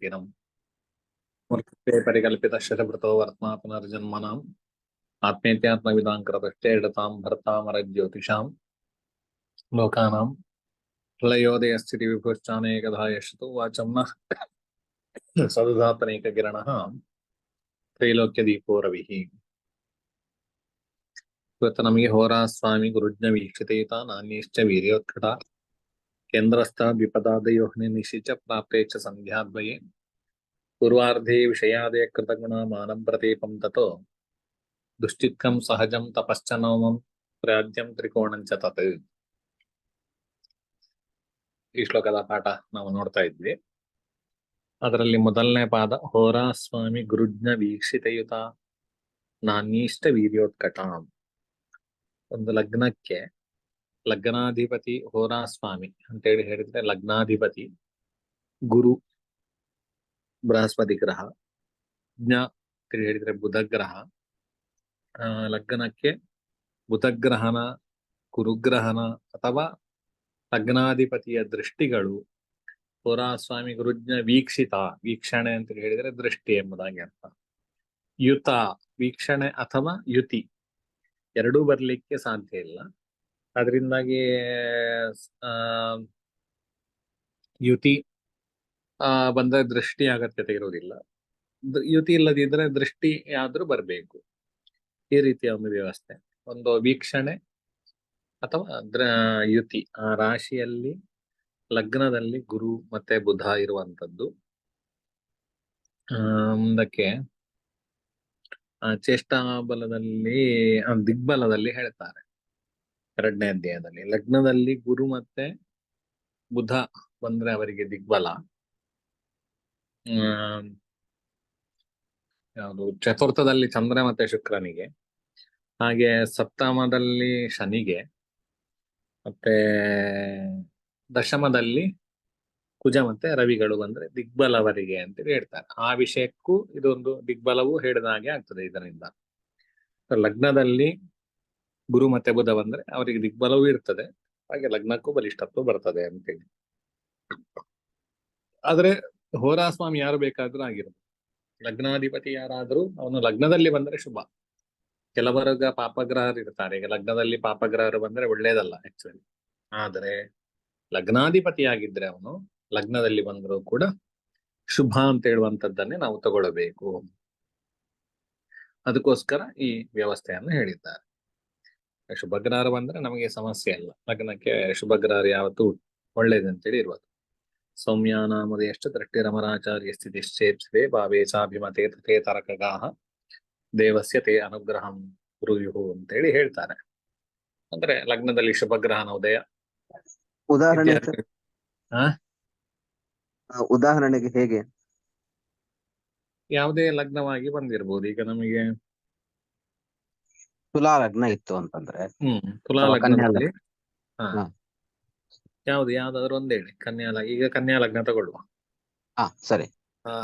ಜ್ಞಾನಮುಕ್ತಿನಂ ಮೂರ್ಖತೆ ಪರಿಕಲ್ಪಿತ ಶತಭೃತೋ ವರ್ತ್ಮಾ ಪುನರ್ಜನ್ಮನಾಂ ಆತ್ಮೇತ್ಯಾತ್ಮವಿದಾಂ ಕೃತಶ್ಚ ಇಡತಾಂ ಭರ್ತಾಮರ ಜ್ಯೋತಿಷಾಂ ಲೋಕಾನಾಂ ಪ್ರಳಯೋದಯ ಸ್ಥಿತಿ ವಿಭುಶ್ಚಾನೇಕಧಾ ಯಶತು ವಾಚಂ ನಃ ಸದುಧಾತನೇಕ ಕಿರಣಃ ತ್ರೈಲೋಕ್ಯ ದೀಪೋ ರವಿಃ. ಇವತ್ತು ನಮಗೆ ಹೋರಾಸ್ವಾಮಿ ಗುರುಜ್ಞ ವೀಕ್ಷಿತಯುತ ನಾನ್ಯಶ್ಚ ವೀರ್ಯೋತ್ಕಟ ಕೇಂದ್ರಸ್ಥ ವಿಪದಾದಯೋಹ್ನಿ ನಿಶಿಚ ಪ್ರಾಪ್ತೆ ಚ ಸಂಧ್ಯಾದ್ವಯೇ ಪೂರ್ವಾರ್ಧೇ ವಿಷಯಾದಯ ಕೃತಗುಣ ಮಾನಂ ಪ್ರತೀಪಂ ತತೋ ದುಶ್ಚಿತ್ಕಂ ಸಹಜಂ ತಪಶ್ಚ ನವಮಂ ಪ್ರಾಜ್ಯಂ ತ್ರಿಕೋಣಂಚ ತತ್. ಈ ಶ್ಲೋಕದ ಪಾಠ ನಾವು ನೋಡ್ತಾ ಇದ್ವಿ. ಅದರಲ್ಲಿ ಮೊದಲನೇ ಪಾದ ಹೋರಾಸ್ವಾಮಿ ಗುರುಜ್ಞ ವೀಕ್ಷಿತಯುತ ನಾನ್ಯೀಷ್ಟ ವೀರ್ಯೋತ್ಕಟ. ಒಂದು ಲಗ್ನಕ್ಕೆ ಲಗ್ನಾಧಿಪತಿ ಹೋರಾಸ್ವಾಮಿ ಅಂತೇಳಿ ಹೇಳಿದ್ರೆ ಲಗ್ನಾಧಿಪತಿ ಗುರು ಬೃಹಸ್ಪತಿ ಗ್ರಹ, ಜ್ಞ ಅಂತ ಹೇಳಿದ್ರೆ ಬುಧ ಗ್ರಹ. ಲಗ್ನಕ್ಕೆ ಬುಧಗ್ರಹನ ಗುರುಗ್ರಹನ ಅಥವಾ ಲಗ್ನಾಧಿಪತಿಯ ದೃಷ್ಟಿಗಳು ಹೋರಾಸ್ವಾಮಿ ಗುರುಜ್ಞ ವೀಕ್ಷಿತ, ವೀಕ್ಷಣೆ ಅಂತ ಹೇಳಿದ್ರೆ ದೃಷ್ಟಿ ಎಂಬುದಾಗಿ ಅರ್ಥ. ಯುತ ವೀಕ್ಷಣೆ ಅಥವಾ ಯುತಿ ಎರಡೂ ಬರ್ಲಿಕ್ಕೆ ಸಾಧ್ಯ ಇಲ್ಲ. ಅದರಿಂದಾಗಿ ಯುತಿ ಬಂದ್ರೆ ದೃಷ್ಟಿ ಅಗತ್ಯತೆ ಇರುವುದಿಲ್ಲ. ಯುತಿ ಇಲ್ಲದಿದ್ರೆ ದೃಷ್ಟಿ ಯಾದ್ರೂ ಬರ್ಬೇಕು. ಈ ರೀತಿಯ ಒಂದು ವ್ಯವಸ್ಥೆ. ಒಂದು ವೀಕ್ಷಣೆ ಅಥವಾ ಯುತಿ, ಆ ರಾಶಿಯಲ್ಲಿ ಲಗ್ನದಲ್ಲಿ ಗುರು ಮತ್ತೆ ಬುಧ ಇರುವಂತದ್ದು. ಮುಂದಕ್ಕೆ ಚೇಷ್ಟಾ ಬಲದಲ್ಲಿ ದಿಗ್ಬಲದಲ್ಲಿ ಹೇಳ್ತಾರೆ ಎರಡನೇ ಅಧ್ಯಾಯದಲ್ಲಿ. ಲಗ್ನದಲ್ಲಿ ಗುರು ಮತ್ತೆ ಬುಧ ಬಂದ್ರೆ ಅವರಿಗೆ ದಿಗ್ಬಲ. ಯಾವುದು ಚತುರ್ಥದಲ್ಲಿ ಚಂದ್ರ ಮತ್ತೆ ಶುಕ್ರನಿಗೆ, ಹಾಗೆ ಸಪ್ತಮದಲ್ಲಿ ಶನಿಗೆ, ಮತ್ತೆ ದಶಮದಲ್ಲಿ ಕುಜ ಮತ್ತೆ ರವಿಗಳು ಬಂದ್ರೆ ದಿಗ್ಬಲವರಿಗೆ ಅಂತ ಹೇಳ್ತಾರೆ. ಆ ವಿಷಯಕ್ಕೂ ಇದೊಂದು ದಿಗ್ಬಲವೂ ಹೇಳಿದ ಹಾಗೆ ಆಗ್ತದೆ ಇದರಿಂದ. ಲಗ್ನದಲ್ಲಿ ಗುರು ಮತ್ತೆ ಬುಧ ಬಂದ್ರೆ ಅವರಿಗೆ ದಿಗ್ಬಲವೂ ಇರ್ತದೆ, ಹಾಗೆ ಲಗ್ನಕ್ಕೂ ಬಲಿಷ್ಠತ್ವ ಬರ್ತದೆ ಅಂತೇಳಿ. ಆದ್ರೆ ಹೋರಾಸ್ವಾಮಿ ಯಾರು ಬೇಕಾದ್ರೂ ಆಗಿರ್ಬೋದು. ಲಗ್ನಾಧಿಪತಿ ಯಾರಾದ್ರೂ ಅವನು ಲಗ್ನದಲ್ಲಿ ಬಂದ್ರೆ ಶುಭ. ಕೆಲವರ್ಗ ಪಾಪಗ್ರಹರು ಇರ್ತಾರೆ. ಈಗ ಲಗ್ನದಲ್ಲಿ ಪಾಪಗ್ರಹರು ಬಂದ್ರೆ ಒಳ್ಳೇದಲ್ಲ ಆಕ್ಚುಲಿ. ಆದ್ರೆ ಲಗ್ನಾಧಿಪತಿ ಆಗಿದ್ರೆ ಅವನು ಲಗ್ನದಲ್ಲಿ ಬಂದರೂ ಕೂಡ ಶುಭ ಅಂತ ಹೇಳುವಂತದ್ದನ್ನೇ ನಾವು ತಗೊಳ್ಬೇಕು. ಅದಕ್ಕೋಸ್ಕರ ಈ ವ್ಯವಸ್ಥೆಯನ್ನು ಹೇಳಿದ್ದಾರೆ. ಶುಭಗ್ರಹರು ಬಂದ್ರೆ ನಮಗೆ ಸಮಸ್ಯೆ ಇಲ್ಲ. ಲಗ್ನಕ್ಕೆ ಶುಭಗ್ರಹರು ಯಾವತ್ತೂ ಒಳ್ಳೇದಂತೇಳಿ ಇರುವುದು. ಸೌಮ್ಯಾನಾಮದೆಯಷ್ಟು ದೃಷ್ಟಿರಮರಾಚಾರ್ಯ ಸ್ಥಿತಿಶ್ಚೇಪ್ಸೆ ಭಾವೇ ಚಾಭಿಮತೆ ತಥೇ ತರಕಗಾಹ ದೇವಸ್ಯ ತೇ ಅನುಗ್ರಹಂ ಗುರುಯುಹು ಅಂತೇಳಿ ಹೇಳ್ತಾರೆ. ಅಂದ್ರೆ ಲಗ್ನದಲ್ಲಿ ಶುಭಗ್ರಹನ ಉದಯ. ಉದಾಹರಣೆಗೆ ಹೇಗೆ? ಯಾವುದೇ ಲಗ್ನವಾಗಿ ಬಂದಿರ್ಬೋದು. ಈಗ ನಮಗೆ ತುಲಾ ಲಗ್ನ ಇತ್ತು ಅಂತಂದ್ರೆ, ತುಲಾ ಲಗ್ನದಲ್ಲಿ ಯಾವ್ದಾದ್ರು ಒಂದ್ ಹೇಳಿ. ಈಗ ಕನ್ಯಾ ಲಗ್ನ ತಗೊಳ್ಳುವ, ಸರಿ.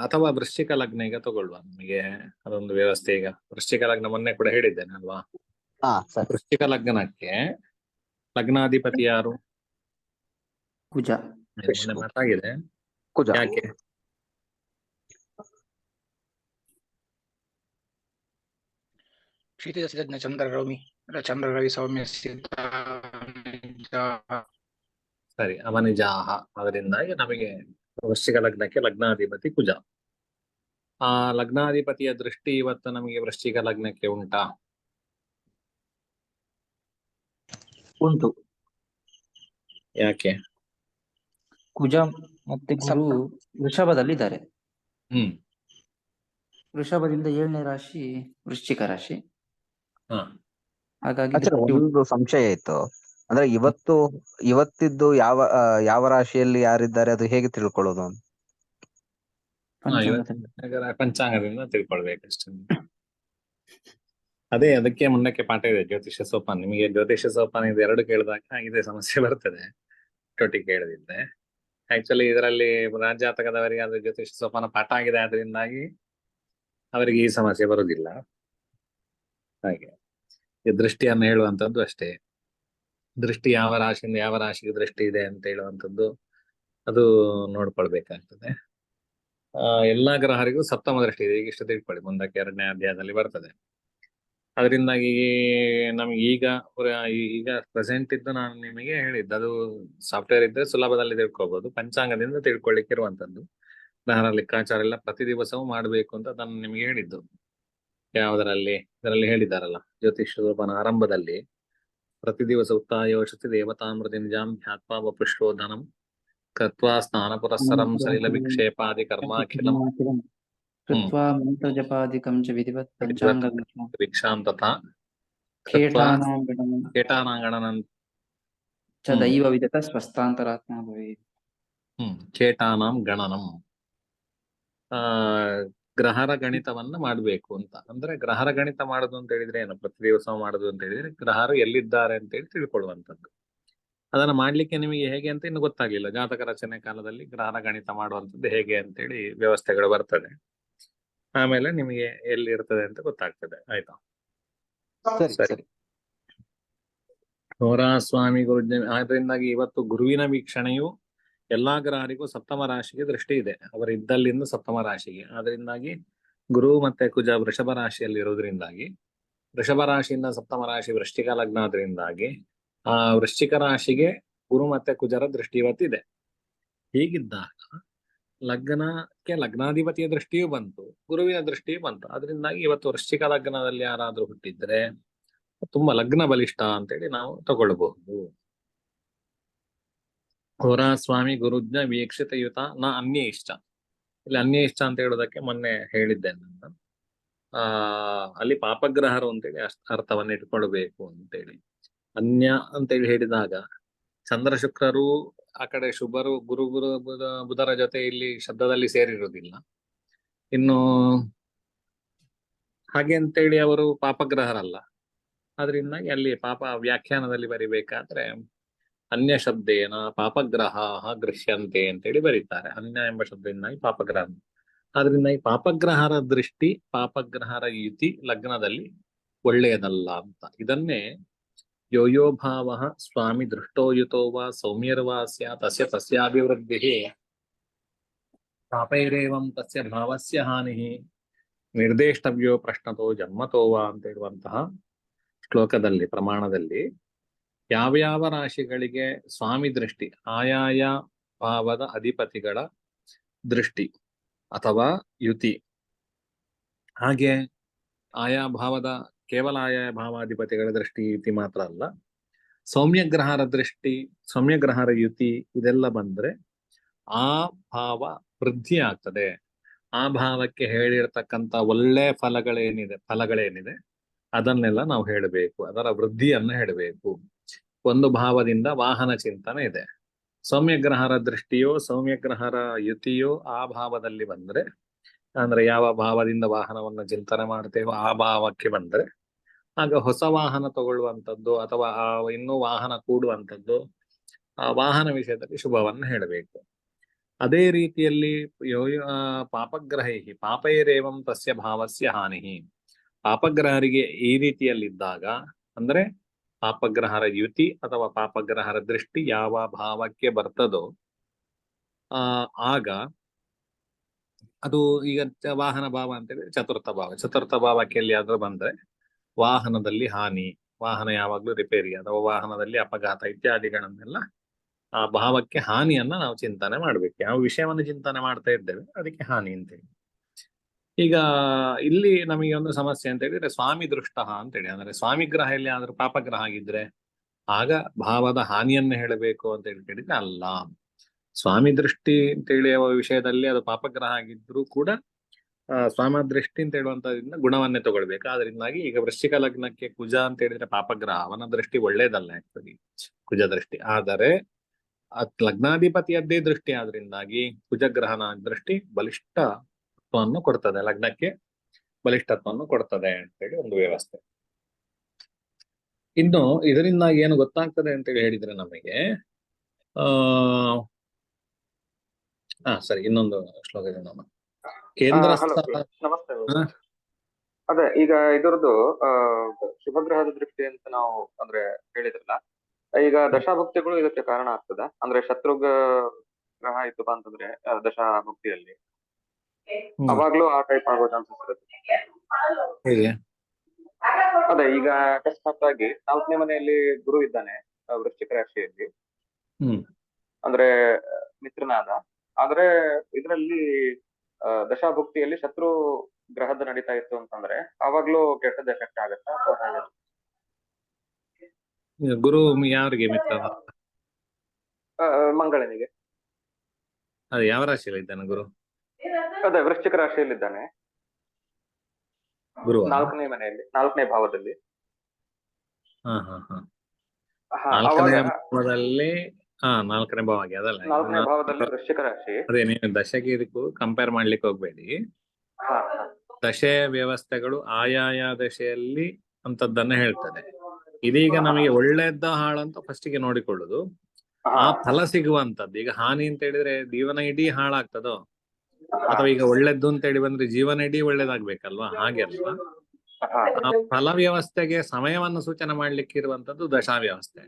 ಅಥವಾ ವೃಶ್ಚಿಕ ಲಗ್ನ ಈಗ ತಗೊಳ್ಳುವ. ನಮಗೆ ಅದೊಂದು ವ್ಯವಸ್ಥೆ. ಈಗ ವೃಶ್ಚಿಕ ಲಗ್ನ ಮೊನ್ನೆ ಕೂಡ ಹೇಳಿದ್ದೇನೆ ಅಲ್ವಾ? ವೃಶ್ಚಿಕ ಲಗ್ನಕ್ಕೆ ಲಗ್ನಾಧಿಪತಿ ಯಾರು? ಕುಜ. ಮೊನ್ನೆ ಮಾತಾಗಿದೆ. ಕುಜ. ಯಾಕೆ? ಕ್ಷಿತಿಜ ಚಂದ್ರ ರವಿ ಸೌಮ್ಯ ಸರಿ, ಅವನಿಜಾಹ. ಅದರಿಂದಾಗಿ ನಮಗೆ ವೃಶ್ಚಿಕ ಲಗ್ನಕ್ಕೆ ಲಗ್ನಾಧಿಪತಿ ಕುಜ. ಆ ಲಗ್ನಾಧಿಪತಿಯ ದೃಷ್ಟಿ ಇವತ್ತು ನಮಗೆ ವೃಶ್ಚಿಕ ಲಗ್ನಕ್ಕೆ ಉಂಟಾ? ಉಂಟು. ಯಾಕೆ? ಕುಜ ಮತ್ತೆ ಗುರು ವೃಷಭದಲ್ಲಿದ್ದಾರೆ. ವೃಷಭದಿಂದ 7ನೇ ರಾಶಿ ವೃಶ್ಚಿಕ ರಾಶಿ. ಹಾಗಾಗಿ ಒಂದು ಸಂಶಯ ಇತ್ತು. ಅಂದ್ರೆ ಇವತ್ತಿದ್ದು ಯಾವ ರಾಶಿಯಲ್ಲಿ ಯಾರಿದ್ದಾರೆ ಅದು ಹೇಗೆ ತಿಳ್ಕೊಳ್ಳೋದು? ಪಂಚಾಂಗದಿಂದ ತಿಳ್ಕೊಳ್ಬೇಕಷ್ಟೇ. ಅದೇ ಅದಕ್ಕೆ ಮುಂದಕ್ಕೆ ಪಾಠ ಇದೆ, ಜ್ಯೋತಿಷ್ಯ ಸೋಪಾನ. ನಿಮಗೆ ಜ್ಯೋತಿಷ್ಯ ಸೋಪಾನ ಇದು ಎರಡು ಕೇಳಿದಾಗ ಇದೇ ಸಮಸ್ಯೆ ಬರ್ತದೆ, ಟೊಟ್ಟಿ ಕೇಳದಿದ್ದೆ. ಆಕ್ಚುಲಿ ಇದರಲ್ಲಿ ರಾಜ್ಯಾತಕದವರಿಗೆ ಅದು ಜ್ಯೋತಿಷ್ಯ ಸೋಪಾನ ಪಾಠ ಆಗಿದೆ, ಆದ್ರಿಂದಾಗಿ ಅವರಿಗೆ ಈ ಸಮಸ್ಯೆ ಬರುವುದಿಲ್ಲ. ಹಾಗೆ ಈ ದೃಷ್ಟಿಯನ್ನು ಹೇಳುವಂಥದ್ದು ಅಷ್ಟೇ. ದೃಷ್ಟಿ ಯಾವ ರಾಶಿಯಿಂದ ಯಾವ ರಾಶಿಗೆ ದೃಷ್ಟಿ ಇದೆ ಅಂತ ಹೇಳುವಂಥದ್ದು ಅದು ನೋಡ್ಕೊಳ್ಬೇಕಾಗ್ತದೆ. ಎಲ್ಲಾ ಗ್ರಹರಿಗೂ ಸಪ್ತಮ ದೃಷ್ಟಿ ಇದೆ. ಈಗ ಇಷ್ಟು ತಿಳ್ಕೊಳ್ಳಿ, ಮುಂದಕ್ಕೆ 2ನೇ ಅಧ್ಯಾಯದಲ್ಲಿ ಬರ್ತದೆ. ಅದರಿಂದಾಗಿ ನಮ್ಗೆ ಈಗ ಪ್ರೆಸೆಂಟ್ ಇದ್ದು ನಾನು ನಿಮಗೆ ಹೇಳಿದ್ದು, ಅದು ಸಾಫ್ಟ್ವೇರ್ ಇದ್ರೆ ಸುಲಭದಲ್ಲಿ ತಿಳ್ಕೊಬಹುದು. ಪಂಚಾಂಗದಿಂದ ತಿಳ್ಕೊಳ್ಳಿಕ್ಕೆ ಇರುವಂತದ್ದು. ಗ್ರಹರ ಲೆಕ್ಕಾಚಾರ ಎಲ್ಲ ಪ್ರತಿ ದಿವಸವೂ ಮಾಡಬೇಕು ಅಂತ ನಾನು ನಿಮಗೆ ಹೇಳಿದ್ದು. ಇದರಲ್ಲಿ ಹೇಳಿದಾರಲ್ಲ, ಜ್ಯೋತಿಷ ಸ್ವರೂಪನ ಆರಂಭದಲ್ಲಿ ಪ್ರತಿ ದಿವಸ ಉತ್ತಾಯೋಷತಿ ದೇವತಾಮೃತಿ ನಿಜಾಂ ಧ್ಯಾತ್ವಾ ವಪುಷ್ಠೋಧನಂ ಕೃತ್ವಾ ಸ್ನಾನ ಪುರಸ್ಸರಂ ಸಲಿಲ ವಿಕ್ಷೇಪಾದಿ ಕರ್ಮಾಖಿಲಂ ಕೃತ್ವಾ ಮಂತ್ರ ಜಪಾದಿಕಂ ಚ ವಿಧಿವತ್ ಪಂಚಾಂಗ ಭಿಕ್ಷಾಂ ತಥಾ ಕೃತ್ವಾ ಕೇಟಾನಾಂಗಣನಂ ಚ ದೈವ ವಿದತ ಸ್ವಸ್ಥಾಂತರಾತ್ಮ ಭವೇತ್. ಕೇಟಾನಾಂ ಗಣನಂ, ಗ್ರಹರ ಗಣಿತವನ್ನ ಮಾಡಬೇಕು ಅಂತ. ಅಂದ್ರೆ ಗ್ರಹರ ಗಣಿತ ಮಾಡುದು ಅಂತ ಹೇಳಿದ್ರೆ ಏನು? ಪ್ರತಿ ದಿವಸ ಮಾಡುದು ಅಂತ ಹೇಳಿದ್ರೆ ಗ್ರಹರು ಎಲ್ಲಿದ್ದಾರೆ ಅಂತ ಹೇಳಿ ತಿಳ್ಕೊಳ್ಳುವಂಥದ್ದು. ಅದನ್ನ ಮಾಡ್ಲಿಕ್ಕೆ ನಿಮಗೆ ಹೇಗೆ ಅಂತ ಇನ್ನು ಗೊತ್ತಾಗ್ಲಿಲ್ಲ. ಜಾತಕ ರಚನೆ ಕಾಲದಲ್ಲಿ ಗ್ರಹರ ಗಣಿತ ಮಾಡುವಂಥದ್ದು ಹೇಗೆ ಅಂತೇಳಿ ವ್ಯವಸ್ಥೆಗಳು ಬರ್ತದೆ. ಆಮೇಲೆ ನಿಮಗೆ ಎಲ್ಲಿ ಇರ್ತದೆ ಅಂತ ಗೊತ್ತಾಗ್ತದೆ. ಆಯ್ತಾ? ಸರಿ. ಹೋರಾಸ್ವಾಮಿ ಗುರುಜ್ಞ. ಆದ್ರಿಂದಾಗಿ ಇವತ್ತು ಗುರುವಿನ ವೀಕ್ಷಣೆಯು ಎಲ್ಲಾ ಗ್ರಹರಿಗೂ ಸಪ್ತಮ ರಾಶಿಗೆ ದೃಷ್ಟಿ ಇದೆ. ಅವರಿದ್ದಲ್ಲಿಂದ ಸಪ್ತಮ ರಾಶಿಗೆ. ಆದ್ರಿಂದಾಗಿ ಗುರು ಮತ್ತೆ ಕುಜ ವೃಷಭ ರಾಶಿಯಲ್ಲಿ ಇರೋದ್ರಿಂದಾಗಿ, ವೃಷಭ ರಾಶಿಯಿಂದ ಸಪ್ತಮ ರಾಶಿ ವೃಶ್ಚಿಕ ಲಗ್ನ ಆದ್ರಿಂದಾಗಿ ಆ ವೃಶ್ಚಿಕ ರಾಶಿಗೆ ಗುರು ಮತ್ತೆ ಕುಜರ ದೃಷ್ಟಿ ಇವತ್ತಿದೆ. ಹೀಗಿದ್ದಾಗ ಲಗ್ನಕ್ಕೆ ಲಗ್ನಾಧಿಪತಿಯ ದೃಷ್ಟಿಯೂ ಬಂತು, ಗುರುವಿನ ದೃಷ್ಟಿಯೂ ಬಂತು. ಅದರಿಂದಾಗಿ ಇವತ್ತು ವೃಶ್ಚಿಕ ಲಗ್ನದಲ್ಲಿ ಯಾರಾದ್ರೂ ಹುಟ್ಟಿದ್ರೆ ತುಂಬಾ ಲಗ್ನ ಬಲಿಷ್ಠ ಅಂತೇಳಿ ನಾವು ತಗೊಳ್ಬಹುದು. ಹೋರಾಸ್ವಾಮಿ ಗುರುಜ್ಞ ವೀಕ್ಷಿತಯುತ ನ ಅನ್ಯ ಇಷ್ಟ. ಇಲ್ಲಿ ಅನ್ಯ ಇಷ್ಟ ಅಂತ ಹೇಳೋದಕ್ಕೆ ಮೊನ್ನೆ ಹೇಳಿದ್ದೇನೆ ನಾನು. ಅಲ್ಲಿ ಪಾಪಗ್ರಹರು ಅಂತೇಳಿ ಅರ್ಥವನ್ನ ಇಟ್ಕೊಳ್ಬೇಕು ಅಂತೇಳಿ. ಅನ್ಯ ಅಂತೇಳಿ ಹೇಳಿದಾಗ ಚಂದ್ರ ಶುಕ್ರರು ಆ ಕಡೆ ಶುಭರು ಗುರು ಬುಧರ ಜೊತೆ ಇಲ್ಲಿ ಶಬ್ದದಲ್ಲಿ ಸೇರಿರುವುದಿಲ್ಲ. ಇನ್ನು ಹಾಗೆ ಅಂತೇಳಿ ಅವರು ಪಾಪಗ್ರಹರಲ್ಲ. ಅದರಿಂದಾಗಿ ಅಲ್ಲಿ ಪಾಪ ವ್ಯಾಖ್ಯಾನದಲ್ಲಿ ಬರಿಬೇಕಾದ್ರೆ ಅನ್ಯ ಶಬ್ದೇನ ಪಾಪಗ್ರಹ ಗೃಹ್ಯಂತೆ ಅಂತೇಳಿ ಬರೀತಾರೆ. ಅನ್ಯ ಎಂಬ ಶಬ್ದದಿಂದಾಗಿ ಪಾಪಗ್ರಹ. ಆದ್ರಿಂದ ಈ ಪಾಪಗ್ರಹರ ದೃಷ್ಟಿ, ಪಾಪಗ್ರಹರ ಯುತಿ ಲಗ್ನದಲ್ಲಿ ಒಳ್ಳೆಯದಲ್ಲ ಅಂತ. ಇದನ್ನೇ ಯೋಯೋ ಭಾವ ಸ್ವಾಮಿ ದೃಷ್ಟೋಯುತೋ ವಾ ಸೌಮ್ಯರ್ವಾ ಸ್ಯಾತ್ ತಸ್ಯಾಭಿವೃದ್ಧಿ ಪಾಪೈರೇವಂ ತಸ್ಯ ಭಾವಸ್ಯ ಹಾನಿ ನಿರ್ದೇಷ್ಟವ್ಯೋ ಪ್ರಶ್ನತೋ ಜನ್ಮತೋ ವಾ ಅಂತ ಹೇಳುವಂತಹ ಶ್ಲೋಕದಲ್ಲಿ, ಪ್ರಮಾಣದಲ್ಲಿ ಯಾವ್ಯಾವ ರಾಶಿಗಳಿಗೆ ಸ್ವಾಮಿ ದೃಷ್ಟಿ, ಆಯಾಯ ಭಾವದ ಅಧಿಪತಿಗಳ ದೃಷ್ಟಿ ಅಥವಾ ಯುತಿ, ಹಾಗೆ ಆಯಾ ಭಾವದ ಕೇವಲ ಆಯಾ ಭಾವಾಧಿಪತಿಗಳ ದೃಷ್ಟಿ ಯುತಿ ಮಾತ್ರ ಅಲ್ಲ, ಸೌಮ್ಯಗ್ರಹರ ದೃಷ್ಟಿ, ಸೌಮ್ಯಗ್ರಹರ ಯುತಿ, ಇದೆಲ್ಲ ಬಂದ್ರೆ ಆ ಭಾವ ವೃದ್ಧಿ ಆಗ್ತದೆ. ಆ ಭಾವಕ್ಕೆ ಹೇಳಿರ್ತಕ್ಕಂಥ ಒಳ್ಳೆ ಫಲಗಳೇನಿದೆ ಅದನ್ನೆಲ್ಲ ನಾವು ಹೇಳಬೇಕು. ಅದರ ವೃದ್ಧಿಯನ್ನು ಹೇಳಬೇಕು. ಒಂದು ಭಾವದಿಂದ ವಾಹನ ಚಿಂತನೆ ಇದೆ. ಸೌಮ್ಯಗ್ರಹರ ದೃಷ್ಟಿಯೋ ಸೌಮ್ಯಗ್ರಹರ ಯುತಿಯೋ ಆ ಭಾವದಲ್ಲಿ ಬಂದ್ರೆ, ಅಂದ್ರೆ ಯಾವ ಭಾವದಿಂದ ವಾಹನವನ್ನ ಚಿಂತನೆ ಮಾಡ್ತೇವೋ ಆ ಭಾವಕ್ಕೆ ಬಂದ್ರೆ ಆಗ ಹೊಸ ವಾಹನ ತಗೊಳ್ಳುವಂಥದ್ದು ಅಥವಾ ಇನ್ನೂ ವಾಹನ ಕೂಡುವಂಥದ್ದು, ಆ ವಾಹನ ವಿಷಯದಲ್ಲಿ ಶುಭವನ್ನು ಹೇಳಬೇಕು. ಅದೇ ರೀತಿಯಲ್ಲಿ ಪಾಪಗ್ರಹೈ ಪಾಪೈರೇವಂ ತಸ್ಯ ಭಾವಸ್ಯ ಹಾನಿ. ಪಾಪಗ್ರಹರಿಗೆ ಈ ರೀತಿಯಲ್ಲಿದ್ದಾಗ, ಅಂದ್ರೆ ಪಾಪಗ್ರಹರ ಯುತಿ ಅಥವಾ ಪಾಪಗ್ರಹರ ದೃಷ್ಟಿ ಯಾವ ಭಾವಕ್ಕೆ ಬರ್ತದೋ ಆಗ ಅದು, ಈಗ ವಾಹನ ಭಾವ ಅಂತೇಳಿ ಚತುರ್ಥ ಭಾವಕ್ಕೆ ಎಲ್ಲಿಯಾದ್ರೂ ಬಂದ್ರೆ ವಾಹನದಲ್ಲಿ ಹಾನಿ, ವಾಹನ ಯಾವಾಗ್ಲೂ ರಿಪೇರಿ ಅಥವಾ ವಾಹನದಲ್ಲಿ ಅಪಘಾತ ಇತ್ಯಾದಿಗಳನ್ನೆಲ್ಲ ಆ ಭಾವಕ್ಕೆ ಹಾನಿಯನ್ನ ನಾವು ಚಿಂತನೆ ಮಾಡ್ಬೇಕು. ಯಾವ ವಿಷಯವನ್ನು ಚಿಂತನೆ ಮಾಡ್ತಾ ಇದ್ದೇವೆ ಅದಕ್ಕೆ ಹಾನಿ ಅಂತೇಳಿ. ಈಗ ಇಲ್ಲಿ ನಮಗೆ ಒಂದು ಸಮಸ್ಯೆ ಅಂತ ಹೇಳಿದ್ರೆ ಸ್ವಾಮಿ ದೃಷ್ಟ ಅಂತೇಳಿ, ಅಂದ್ರೆ ಸ್ವಾಮಿ ಗ್ರಹ ಎಲ್ಲಿ ಆದ್ರೂ ಪಾಪಗ್ರಹ ಆಗಿದ್ರೆ ಆಗ ಭಾವದ ಹಾನಿಯನ್ನು ಹೇಳಬೇಕು ಅಂತ ಹೇಳಿದ್ರೆ ಅಲ್ಲ. ಸ್ವಾಮಿ ದೃಷ್ಟಿ ಅಂತ ಹೇಳುವ ವಿಷಯದಲ್ಲಿ ಅದು ಪಾಪಗ್ರಹ ಆಗಿದ್ರು ಕೂಡ ಸ್ವಾಮ ದೃಷ್ಟಿ ಅಂತ ಹೇಳುವಂತದ್ರಿಂದ ಗುಣವನ್ನೇ ತಗೊಳ್ಬೇಕು. ಆದ್ರಿಂದಾಗಿ ಈಗ ವೃಶ್ಚಿಕ ಲಗ್ನಕ್ಕೆ ಕುಜ ಅಂತ ಹೇಳಿದ್ರೆ ಪಾಪಗ್ರಹ, ಅವನ ದೃಷ್ಟಿ ಒಳ್ಳೇದಲ್ಲ ಆಕ್ಚುಲಿ ಕುಜ ದೃಷ್ಟಿ. ಆದರೆ ಲಗ್ನಾಧಿಪತಿಯದ್ದೇ ದೃಷ್ಟಿ ಆದ್ರಿಂದಾಗಿ ಕುಜಗ್ರಹನ ದೃಷ್ಟಿ ಬಲಿಷ್ಠತ್ವವನ್ನು ಕೊಡ್ತದೆ, ಲಗ್ನಕ್ಕೆ ಬಲಿಷ್ಠತ್ವವನ್ನು ಕೊಡ್ತದೆ ಅಂತೇಳಿ ಒಂದು ವ್ಯವಸ್ಥೆ. ಇನ್ನು ಇದರಿಂದಾಗಿ ಏನು ಗೊತ್ತಾಗ್ತದೆ ಅಂತೇಳಿ ಹೇಳಿದ್ರೆ ನಮಗೆ ಸರಿ, ಇನ್ನೊಂದು ಶ್ಲೋಕ ಇದೆ ನಮ್ಮ ಕೇಂದ್ರ. ನಮಸ್ತೆ. ಅದೇ ಈಗ ಇದರದ್ದು ಶುಭಗ್ರಹದ ದೃಷ್ಟಿ ಅಂತ ನಾವು ಅಂದ್ರೆ ಹೇಳಿದ್ರಲ್ಲ, ಈಗ ದಶಾಭುಕ್ತಿಗಳು ಇದಕ್ಕೆ ಕಾರಣ ಆಗ್ತದೆ. ಅಂದ್ರೆ ಶತ್ರು ಗ್ರಹ ಇತ್ತಪ್ಪ ಅಂತಂದ್ರೆ ದಶಾಭುಕ್ತಿಯಲ್ಲಿ ಅವಾಗ್ಲೂ ಆ ಟೈಪ್ ಆಗೋ ಚಾನ್ಸಸ್ ಇರುತ್ತೆ. ಹೇಗೆ? ಅದೇ ಈಗ ಅಕಸ್ಮಾತ್ ಆಗಿ 4ನೇ ಮನೆಯಲ್ಲಿ ಗುರು ಇದ್ದಾನೆ ವೃಶ್ಚಿಕ ರಾಶಿಯಲ್ಲಿ, ಹ್ಮ್ ಅಂದ್ರೆ ಮಿತ್ರನಾದ. ಆದ್ರೆ ಇದರಲ್ಲಿ ದಶಾಭುಕ್ತಿಯಲ್ಲಿ ಶತ್ರು ಗ್ರಹದ ನಡೀತಾ ಇತ್ತು ಅಂತಂದ್ರೆ ಅವಾಗ್ಲೂ ಕೆಟ್ಟದ ಎಫೆಕ್ಟ್ ಆಗತ್ತಾ ಅಥವಾ ಹೇಗೆ? ಈಗ ಗುರು ಯಾರಿಗೆ ಮಿತ್ರ? ಮಂಗಳನಿಗೆ. ಅದು ಯಾವ ರಾಶಿಯಲ್ಲಿ ಇದ್ದಾನೆ ಗುರು? ಅದೇ ವೃಶ್ಚಿಕ ರಾಶಿಯಲ್ಲಿದ್ದಾನೆ, ಗುರುವ? 4ನೇ ಮನೆಯಲ್ಲಿ, 4ನೇ ಭಾವದಲ್ಲಿ. ಹಾ ಹಾ ಹಾ. ಹಾ, 4ನೇ ಅವಾಗ ಭಾವದಲ್ಲಿ, 4ನೇ ಭಾವ ಆಗಿ ಅದಲ್ಲ. 4ನೇ ಭಾವದಲ್ಲಿ ವೃಶ್ಚಿಕ ರಾಶಿ. ಅದೇ ನೀವು ದಶೆಗೆ ಇದಕ್ಕೂ ಕಂಪೇರ್ ಮಾಡ್ಲಿಕ್ಕೆ ಹೋಗ್ಬೇಡಿ. ಹಾ ದಶೆ ವ್ಯವಸ್ಥೆಗಳು ಆಯಾಯ ದಶೆಯಲ್ಲಿ ಅಂತದ್ದನ್ನ ಹೇಳ್ತದೆ. ಇದೀಗ ನಮಗೆ ಒಳ್ಳೆದ್ದ ಹಾಳಂತ ಫಸ್ಟಿಗೆ ನೋಡಿಕೊಳ್ಳುದು, ಆ ಫಲ ಸಿಗುವಂತದ್ದು. ಈಗ ಹಾನಿ ಅಂತ ಹೇಳಿದ್ರೆ ಜೀವನ ಇಡೀ ಹಾಳಾಗ್ತದೋ, ಅಥವಾ ಈಗ ಒಳ್ಳೇದ್ದು ಅಂತ ಹೇಳಿ ಬಂದ್ರೆ ಜೀವನ ಇಡೀ ಒಳ್ಳೇದಾಗ್ಬೇಕಲ್ವಾ? ಹಾಗೆ ಅಲ್ವಾ? ಆ ಫಲ ವ್ಯವಸ್ಥೆಗೆ ಸಮಯವನ್ನು ಸೂಚನೆ ಮಾಡ್ಲಿಕ್ಕೆ ಇರುವಂತದ್ದು ದಶಾ ವ್ಯವಸ್ಥೆ.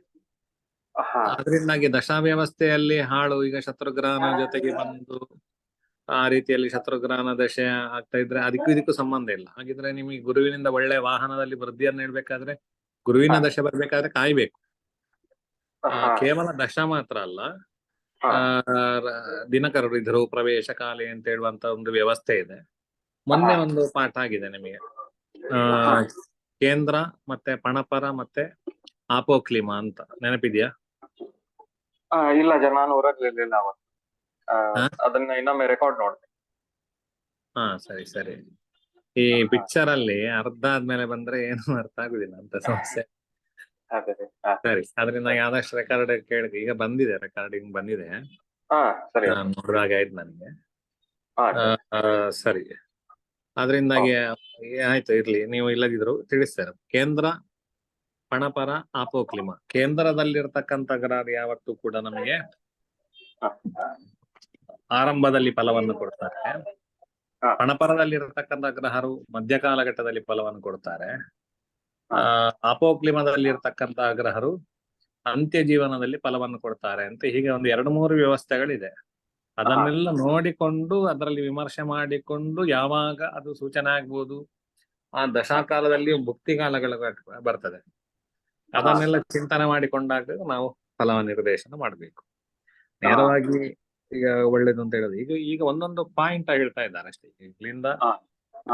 ಅದರಿಂದಾಗಿ ದಶಾ ವ್ಯವಸ್ಥೆಯಲ್ಲಿ ಹಾಳು, ಈಗ ಶತ್ರುಗ್ರಹಣ ಜೊತೆಗೆ ಬಂದು ಆ ರೀತಿಯಲ್ಲಿ ಶತ್ರುಗ್ರಹಣ ದಶೆ ಆಗ್ತಾ ಇದ್ರೆ ಅದಕ್ಕೂ ಇದಕ್ಕೂ ಸಂಬಂಧ ಇಲ್ಲ. ಹಾಗಿದ್ರೆ ನಿಮಗೆ ಗುರುವಿನಿಂದ ಒಳ್ಳೆ ವಾಹನದಲ್ಲಿ ವೃದ್ಧಿಯನ್ನು ಹೇಳ್ಬೇಕಾದ್ರೆ, ಗುರುವಿನ ದಶೆ ಬರ್ಬೇಕಾದ್ರೆ ಕಾಯ್ಬೇಕು. ಕೇವಲ ದಶ ಮಾತ್ರ ಅಲ್ಲ, ದಿನಕರರು ಇದ್ರು ಪ್ರವೇಶ ಕಾಲೆ ಅಂತ ಹೇಳುವಂತ ಒಂದು ವ್ಯವಸ್ಥೆ ಇದೆ. ಮೊನ್ನೆ ಒಂದು ಪಾಠ ಆಗಿದೆ ನಿಮಗೆ, ಕೇಂದ್ರ ಮತ್ತೆ ಪಣಪರ ಮತ್ತೆ ಆಪೋಕ್ಲಿಮ ಅಂತ, ನೆನಪಿದ್ಯಾ? ಇಲ್ಲ ನಾನು ಊರಲ್ಲಿರ್ಲಿಲ್ಲ ಅವತ್ತು. ಅದನ್ನ ಇನ್ನೊಮ್ಮೆ ರೆಕಾರ್ಡ್ ನೋಡ್ತೀನಿ. ಹಾ ಸರಿ ಸರಿ. ಈ ಪಿಕ್ಚರ್ ಅಲ್ಲಿ ಅರ್ಧ ಆದ್ಮೇಲೆ ಬಂದ್ರೆ ಏನು ಅರ್ಥ ಆಗುದಿಲ್ಲ ಅಂತ ಸಮಸ್ಯೆ. ಸರಿ, ಅದರಿಂದ ಆದಷ್ಟು ರೆಕಾರ್ಡ್ ಕೇಳಿದೆ. ಈಗ ಬಂದಿದೆ, ರೆಕಾರ್ಡಿಂಗ್ ಬಂದಿದೆ, ನೋಡಿದಾಗ ಆಯ್ತು ನನಗೆ. ಸರಿ, ಅದರಿಂದಾಗಿ ಆಯ್ತು, ಇರ್ಲಿ. ನೀವು ಇಲ್ಲದಿದ್ರು ತಿಳಿಸ್ತಾರೆ. ಕೇಂದ್ರ ಪಣಪರ ಆಪೋಕ್ಲಿಮ, ಕೇಂದ್ರದಲ್ಲಿರ್ತಕ್ಕಂಥ ಗ್ರಹ ಯಾವತ್ತೂ ಕೂಡ ನಮಗೆ ಆರಂಭದಲ್ಲಿ ಫಲವನ್ನು ಕೊಡ್ತಾರೆ. ಪಣಪರದಲ್ಲಿರ್ತಕ್ಕಂಥ ಗ್ರಹರು ಮಧ್ಯಕಾಲಘಟ್ಟದಲ್ಲಿ ಫಲವನ್ನು ಕೊಡ್ತಾರೆ. ಆಪೋಕ್ಲಿಮದಲ್ಲಿರ್ತಕ್ಕಂಥ ಗ್ರಹರು ಅಂತ್ಯ ಜೀವನದಲ್ಲಿ ಫಲವನ್ನು ಕೊಡ್ತಾರೆ ಅಂತ. ಹೀಗೆ ಒಂದು 2-3 ವ್ಯವಸ್ಥೆಗಳಿದೆ. ಅದನ್ನೆಲ್ಲ ನೋಡಿಕೊಂಡು ಅದರಲ್ಲಿ ವಿಮರ್ಶೆ ಮಾಡಿಕೊಂಡು ಯಾವಾಗ ಅದು ಸೂಚನೆ ಆಗ್ಬೋದು, ಆ ದಶಾಕಾಲದಲ್ಲಿ ಭುಕ್ತಿ ಕಾಲಗಳು ಬರ್ತದೆ, ಅದನ್ನೆಲ್ಲ ಚಿಂತನೆ ಮಾಡಿಕೊಂಡಾಗ ನಾವು ಫಲ ನಿರ್ದೇಶನ ಮಾಡಬೇಕು. ನೇರವಾಗಿ ಈಗ ಒಳ್ಳೇದು ಅಂತ ಹೇಳೋದು, ಈಗ ಒಂದೊಂದು ಪಾಯಿಂಟ್ ಹೇಳ್ತಾ ಇದ್ದಾರೆ ಅಷ್ಟೇ. ಇಲ್ಲಿಂದ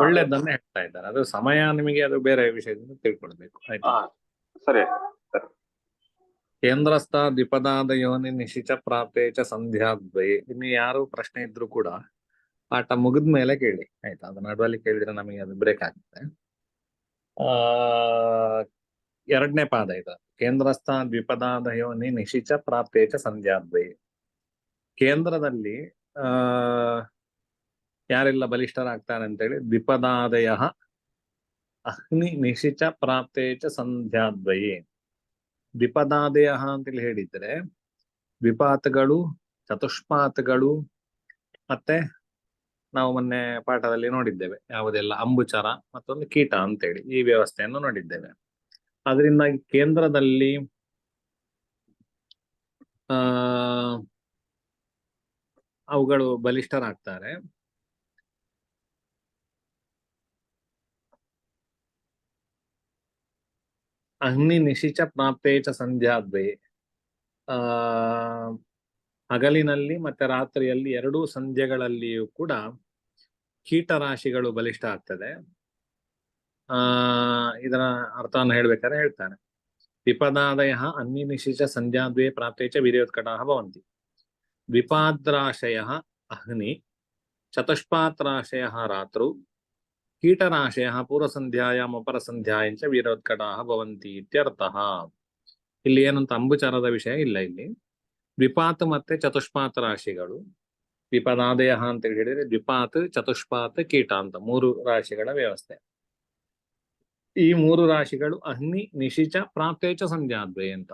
ಒಳ್ಳೇದನ್ನ ಹೇಳ್ತಾ ಇದ್ದಾರೆ. ಅದು ಸಮಯ ನಿಮಗೆ ಅದು ಬೇರೆ ವಿಷಯದಿಂದ ತಿಳ್ಕೊಳ್ಬೇಕು. ಆಯ್ತಾ? ಸರಿ. ಕೇಂದ್ರಸ್ಥ ದ್ವಿಪದಾದ ಯೋನಿ ನಿಶಿಚ ಪ್ರಾಪ್ತೇ ಚ ಸಂಧ್ಯಾದ್ವಯೇ. ಇನ್ನು ಯಾರು ಪ್ರಶ್ನೆ ಇದ್ರು ಕೂಡ ಪಾಠ ಮುಗಿದ ಮೇಲೆ ಕೇಳಿ, ಆಯ್ತಾ? ಅದು ನಡುವಲ್ಲಿ ಕೇಳಿದ್ರೆ ನಮಗೆ ಅದು ಬ್ರೇಕ್ ಆಗ್ತದೆ. 2ನೇ ಪಾದ ಇದು, ಕೇಂದ್ರಸ್ಥ ದ್ವಿಪದಾದ ಯೋನಿ ನಿಶಿಚ ಪ್ರಾಪ್ತೇ ಚ ಸಂಧ್ಯಾದ್ವಯೇ. ಕೇಂದ್ರದಲ್ಲಿ ಯಾರೆಲ್ಲ ಬಲಿಷ್ಠರಾಗ್ತಾರೆ ಅಂತೇಳಿ, ದ್ವಿಪದಾದಯ ಅಗ್ನಿ ನಿಶಿಚ ಪ್ರಾಪ್ತೇ ಚ ಸಂಧ್ಯಾದ್ವಯೇ. ದ್ವಿಪದಾದಯ ಅಂತೇಳಿ ಹೇಳಿದ್ರೆ ದ್ವಿಪಾತಗಳು, ಚತುಷ್ಪಾತಗಳು, ಮತ್ತೆ ನಾವು ಮೊನ್ನೆ ಪಾಠದಲ್ಲಿ ನೋಡಿದ್ದೇವೆ ಯಾವುದೆಲ್ಲ, ಅಂಬುಚರ ಮತ್ತೊಂದು ಕೀಟ ಅಂತೇಳಿ ಈ ವ್ಯವಸ್ಥೆಯನ್ನು ನೋಡಿದ್ದೇವೆ. ಅದರಿಂದಾಗಿ ಕೇಂದ್ರದಲ್ಲಿ ಅವುಗಳು ಬಲಿಷ್ಠರಾಗ್ತಾರೆ. ಅಗ್ನಿ ನಿಶಿಚ ಪ್ರಾಪ್ತೇ ಚ ಸಂಧ್ಯಾದ್ವಯೇ. ಹಗಲಿನಲ್ಲಿ ಮತ್ತೆ ರಾತ್ರಿಯಲ್ಲಿ 2 ಸಂಧ್ಯೆಗಳಲ್ಲಿಯೂ ಕೂಡ ಕೀಟರಾಶಿಗಳು ಬಲಿಷ್ಠ ಆಗ್ತದೆ. ಇದರ ಅರ್ಥವನ್ನು ಹೇಳ್ಬೇಕಾದ್ರೆ ಹೇಳ್ತಾನೆ, ವಿಪದಾದಯ ಅಗ್ನಿ ನಿಶಿಚ ಸಂಧ್ಯಾದ್ವೇ ಪ್ರಾಪ್ತೇ ಚ ವೀರ್ಯೋತ್ಕಟಾಃ ಭವಂತಿ. ವಿಪಾದ್ರಾಶಯಃ ಅಗ್ನಿ, ಚತುಷ್ಪಾತ್ರಾಶಯಃ ರಾತ್ರೌ, ಕೀಟರಾಶಯಃ ಪೂರ್ವಸಂಧ್ಯಾಯಾಮ್ ಅಪರಸಂಧ್ಯಾಯಂಚ ವೀರ್ಯೋತ್ಕಟಾಃ ಭವಂತಿ ಇತ್ಯರ್ಥಃ. ಇಲ್ಲಿ ಏನಂತ ಅಂಬುಚರದ ವಿಷಯ ಇಲ್ಲ. ಇಲ್ಲಿ ದ್ವಿಪಾತ್ ಮತ್ತೆ ಚತುಷ್ಪಾತ್ ರಾಶಿಗಳು, ವಿಪದಾದಯ ಅಂತ ಹೇಳಿದ್ರೆ ದ್ವಿಪಾತ್, ಚತುಷ್ಪಾತ್, ಕೀಟ ಅಂತ 3 ರಾಶಿಗಳ ವ್ಯವಸ್ಥೆ. ಈ 3 ರಾಶಿಗಳು ಅಗ್ನಿ ನಿಶಿಚ ಪ್ರಾಪ್ತೇ ಚ ಸಂಧ್ಯಾದ್ವಯೇ ಅಂತ.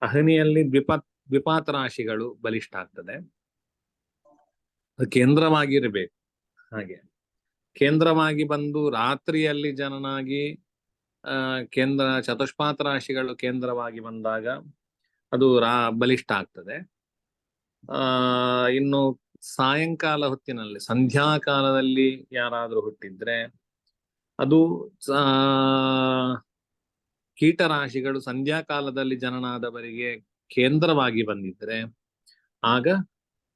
ಅಗ್ನಿಯಲ್ಲಿ ದ್ವಿಪಾತ್ ರಾಶಿಗಳು ಬಲಿಷ್ಠ ಆಗ್ತದೆ, ಕೇಂದ್ರವಾಗಿರ್ಬೇಕು. ಹಾಗೆ ಕೇಂದ್ರವಾಗಿ ಬಂದು ರಾತ್ರಿಯಲ್ಲಿ ಜನನಾಗಿ ಕೇಂದ್ರ ಚತುಷ್ಪಾತ್ ರಾಶಿಗಳು ಕೇಂದ್ರವಾಗಿ ಬಂದಾಗ ಅದು ಬಲಿಷ್ಠ ಆಗ್ತದೆ. ಇನ್ನು ಸಾಯಂಕಾಲ ಹೊತ್ತಿನಲ್ಲಿ ಸಂಧ್ಯಾಕಾಲದಲ್ಲಿ ಯಾರಾದ್ರೂ ಹುಟ್ಟಿದ್ರೆ ಅದು ಆ, ಕೀಟರಾಶಿಗಳು ಸಂಧ್ಯಾಕಾಲದಲ್ಲಿ ಜನನಾದವರಿಗೆ ಕೇಂದ್ರವಾಗಿ ಬಂದಿದ್ರೆ ಆಗ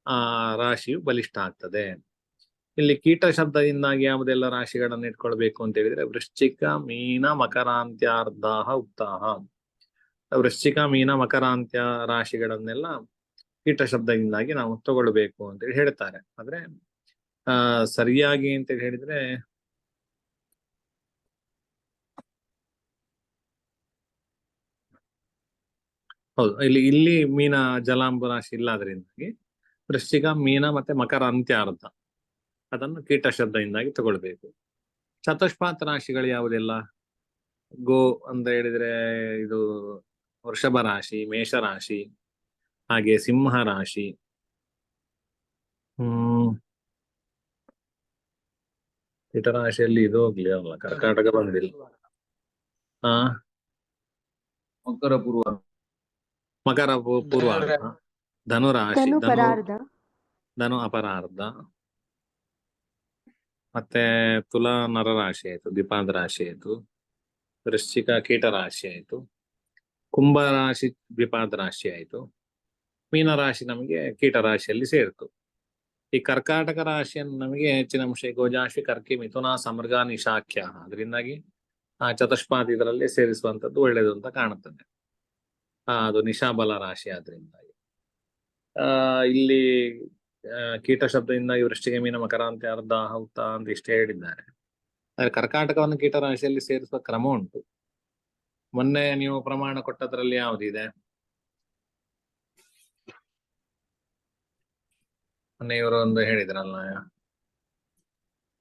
ಆ ರಾಶಿಯು ಬಲಿಷ್ಠ ಆಗ್ತದೆ. ಇಲ್ಲಿ ಕೀಟ ಶಬ್ದದಿಂದಾಗಿ ಯಾವುದೆಲ್ಲ ರಾಶಿಗಳನ್ನು ಇಟ್ಕೊಳ್ಬೇಕು ಅಂತ ಹೇಳಿದ್ರೆ ವೃಶ್ಚಿಕ, ಮೀನ, ಮಕರಾಂತ್ಯಾರ್ಧಾಹ, ಉಕ್ತಾಹ. ವೃಶ್ಚಿಕ, ಮೀನ, ಮಕರಾಂತ್ಯ ರಾಶಿಗಳನ್ನೆಲ್ಲ ಕೀಟ ಶಬ್ದದಿಂದಾಗಿ ನಾವು ತಗೊಳ್ಬೇಕು ಅಂತೇಳಿ ಹೇಳ್ತಾರೆ. ಆದ್ರೆ ಸರಿಯಾಗಿ ಅಂತೇಳಿ ಹೇಳಿದ್ರೆ ಹೌದು, ಇಲ್ಲಿ ಮೀನ ಜಲಾಂಬು ರಾಶಿ ಇಲ್ಲದ್ರಿಂದಾಗಿ ವೃಶ್ಚಿಕ, ಮೀನ ಮತ್ತೆ ಮಕರ ಅಂತ್ಯಾರ್ಧ ಅದನ್ನು ಕೀಟ ಶಬ್ದದಿಂದಾಗಿ ತಗೊಳ್ಬೇಕು. ಚತುಷ್ಪಾತ ರಾಶಿಗಳು ಯಾವುದೆಲ್ಲ? ಗೋ ಅಂತ ಹೇಳಿದ್ರೆ ಇದು ವೃಷಭ ರಾಶಿ, ಮೇಷ ರಾಶಿ, ಹಾಗೆ ಸಿಂಹ ರಾಶಿ, ಕೀಟರಾಶಿಯಲ್ಲಿ ಇದು ಹೋಗ್ಲಿ ಅಲ್ಲ, ಕರ್ಕಾಟಕ ಬಂದಿಲ್ಲ. ಆ ಮಕರ ಪೂರ್ವಾರ್ಧ, ಧನುರಾಶಿ, ಧನು ಅಪರಾರ್ಧ, ಮತ್ತೆ ತುಲಾ ನರರಾಶಿ ಆಯ್ತು, ದ್ವಿಪಾದ ರಾಶಿ ಆಯ್ತು, ವೃಶ್ಚಿಕ ಕೀಟರಾಶಿ ಆಯ್ತು, ಕುಂಭ ರಾಶಿ ದ್ವಿಪಾದ ರಾಶಿ ಆಯ್ತು, ಮೀನರಾಶಿ ನಮಗೆ ಕೀಟರಾಶಿಯಲ್ಲಿ ಸೇರಿತು. ಈ ಕರ್ಕಾಟಕ ರಾಶಿಯನ್ನು ನಮಗೆ ಹೆಚ್ಚಿನ ಅಂಶ ಗೋಜಾಶಿ, ಕರ್ಕಿ, ಮಿಥುನ, ಸಮರ್ಗ, ನಿಶಾಖ್ಯ, ಅದರಿಂದಾಗಿ ಆ ಚತುಷ್ಪಾದ ಇದರಲ್ಲಿ ಸೇರಿಸುವಂತದ್ದು ಒಳ್ಳೆಯದು ಅಂತ ಕಾಣುತ್ತದೆ. ಅದು ನಿಶಾಬಲ ರಾಶಿ ಆದ್ರಿಂದಾಗಿ ಇಲ್ಲಿ ಕೀಟ ಶಬ್ದದಿಂದಾಗಿ ವೃಶ್ಚಿಕ, ಮೀನ, ಮಕರಾಂತ್ಯ, ಅರ್ಧಾಹ, ಉಕ್ತಾಹ ಅಂತ ಇಷ್ಟೇ ಹೇಳಿದ್ದಾರೆ. ಆದ್ರೆ ಕರ್ಕಾಟಕವನ್ನು ಕೀಟರಾಶಿಯಲ್ಲಿ ಸೇರಿಸುವ ಕ್ರಮ ಉಂಟು. ಮೊನ್ನೆ ನೀವು ಪ್ರಮಾಣ ಕೊಟ್ಟದ್ರಲ್ಲಿ ಯಾವುದಿದೆ? ಮೊನ್ನೆ ಇವರು ಒಂದು ಹೇಳಿದ್ರಲ್ಲ,